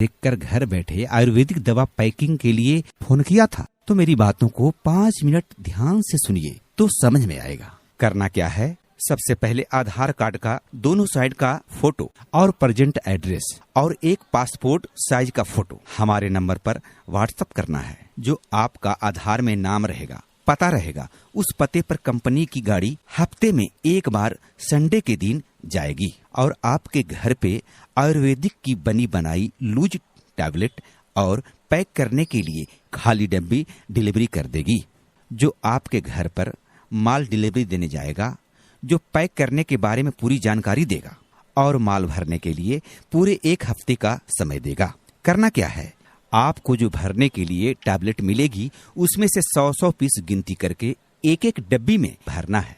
देखकर घर बैठे आयुर्वेदिक दवा पैकिंग के लिए फोन किया था। तो मेरी बातों को 5 मिनट ध्यान से सुनिए तो समझ में आएगा। करना क्या है, सबसे पहले आधार कार्ड का दोनों साइड का फोटो और प्रेजेंट एड्रेस और एक पासपोर्ट साइज का फोटो हमारे नंबर पर व्हाट्सएप करना है। जो आपका आधार में नाम रहेगा, पता रहेगा, उस पते पर कंपनी की गाड़ी हफ्ते में एक बार संडे के दिन जाएगी और आपके घर पे आयुर्वेदिक की बनी बनाई लूज टैबलेट और पैक करने के लिए खाली डब्बी डिलीवरी कर देगी। जो आपके घर पर माल डिलीवरी देने जाएगा, जो पैक करने के बारे में पूरी जानकारी देगा और माल भरने के लिए पूरे 1 हफ्ते का समय देगा। करना क्या है, आपको जो भरने के लिए टैबलेट मिलेगी उसमें से 100 पीस गिनती करके एक डब्बी में भरना है।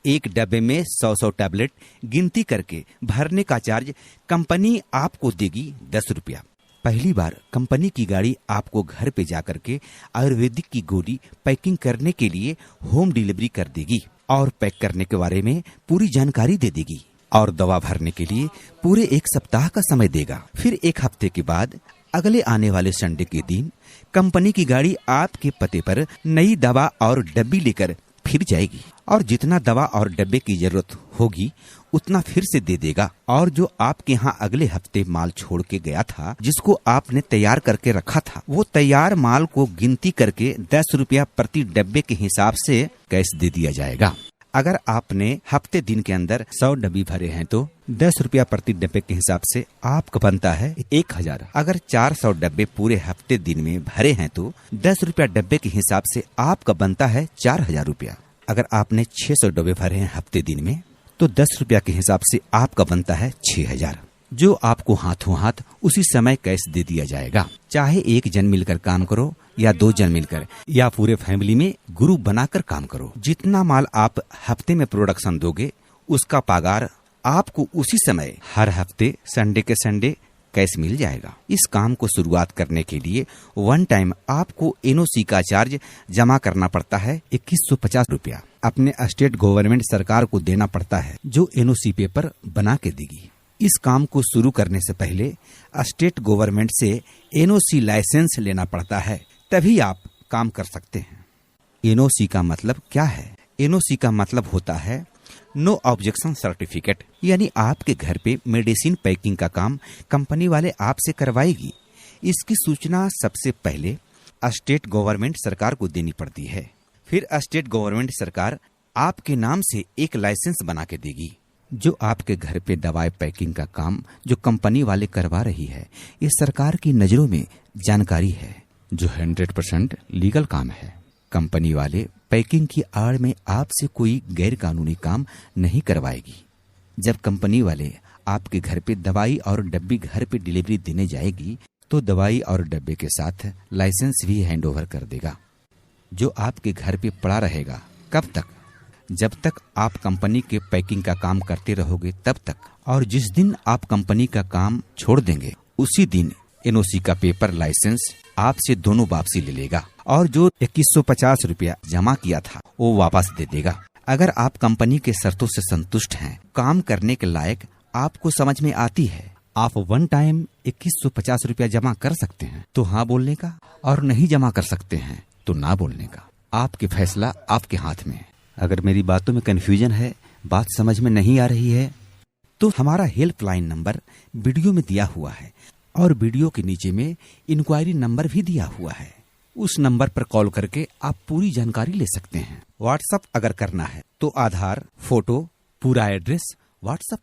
एक डब्बे में 100 टैबलेट गिनती करके भरने का चार्ज कंपनी आपको देगी 10 रुपया। पहली बार कंपनी की गाड़ी आपको घर पे जाकर के आयुर्वेदिक की गोली पैकिंग करने के लिए होम डिलीवरी कर देगी और पैक करने के बारे में पूरी जानकारी दे देगी और दवा भरने के लिए पूरे 1 सप्ताह का समय देगा। फिर 1 हफ्ते के बाद अगले आने वाले संडे के दिन कंपनी की गाड़ी आपके पते पर नई दवा और डब्बी लेकर फिर जाएगी और जितना दवा और डब्बे की जरूरत होगी उतना फिर से दे देगा। और जो आपके यहाँ अगले हफ्ते माल छोड़ के गया था, जिसको आपने तैयार करके रखा था, वो तैयार माल को गिनती करके 10 रुपया प्रति डब्बे के हिसाब से कैश दे दिया जाएगा। अगर आपने हफ्ते दिन के अंदर 100 डब्बी भरे हैं तो 10 रुपया प्रति डब्बे के हिसाब से आपका बनता है 1000। अगर 400 डब्बे पूरे हफ्ते दिन में भरे हैं तो 10 रुपया डब्बे के हिसाब से आपका बनता है 4000 रुपया। अगर आपने 600 डब्बे भरे हैं हफ्ते दिन में तो 10 रुपया के हिसाब से आपका बनता है 6000, जो आपको हाथों हाथ उसी समय कैश दे दिया जाएगा। चाहे 1 जन मिलकर काम करो या 2 जन मिलकर या पूरे फैमिली में ग्रुप बनाकर काम करो, जितना माल आप हफ्ते में प्रोडक्शन दोगे उसका पगार आपको उसी समय हर हफ्ते संडे के संडे कैश मिल जाएगा। इस काम को शुरुआत करने के लिए 1 टाइम आपको एनओसी का चार्ज जमा करना पड़ता है 2150 रुपया। अपने स्टेट गवर्नमेंट सरकार को देना पड़ता है, जो एनओसी पेपर बना के देगी। इस काम को शुरू करने से पहले स्टेट गवर्नमेंट से एनओसी लाइसेंस लेना पड़ता है, तभी आप काम कर सकते हैं। एनओसी का मतलब क्या है? एनओसी का मतलब होता है नो ऑब्जेक्शन सर्टिफिकेट, यानी आपके घर पे मेडिसिन पैकिंग का काम कंपनी वाले आपसे करवाएगी। इसकी सूचना सबसे पहले स्टेट गवर्नमेंट सरकार को देनी पड़ती है। फिर स्टेट गवर्नमेंट सरकार आपके नाम से एक लाइसेंस बना के देगी। जो आपके घर पे दवाई पैकिंग का काम जो कंपनी वाले करवा रही है, ये सरकार की नजरों में जानकारी है, जो 100% लीगल काम है। कंपनी वाले पैकिंग की आड़ में आपसे कोई गैर कानूनी काम नहीं करवाएगी। जब कंपनी वाले आपके घर पे दवाई और डब्बी घर पे डिलीवरी देने जाएगी तो दवाई और डब्बे के साथ लाइसेंस भी हैंडओवर कर देगा, जो आपके घर पे पड़ा रहेगा। कब तक? जब तक आप कंपनी के पैकिंग का काम करते रहोगे तब तक। और जिस दिन आप कंपनी का काम छोड़ देंगे उसी दिन एनओसी का पेपर लाइसेंस आपसे दोनों वापसी ले लेगा और जो 2150 रुपया जमा किया था वो वापस दे देगा। अगर आप कंपनी के शर्तों से संतुष्ट हैं, काम करने के लायक आपको समझ में आती है, आप 1 टाइम 2150 रुपया जमा कर सकते हैं तो हाँ बोलने का, और नहीं जमा कर सकते हैं तो ना बोलने का। आपके फैसला आपके हाथ में है। अगर मेरी बातों में कंफ्यूजन है, बात समझ में नहीं आ रही है, तो हमारा हेल्पलाइन नंबर वीडियो में दिया हुआ है और वीडियो के नीचे में इंक्वायरी नंबर भी दिया हुआ है। उस नंबर पर कॉल करके आप पूरी जानकारी ले सकते हैं। व्हाट्सएप अगर करना है तो आधार, फोटो, पूरा एड्रेस व्हाट्सएप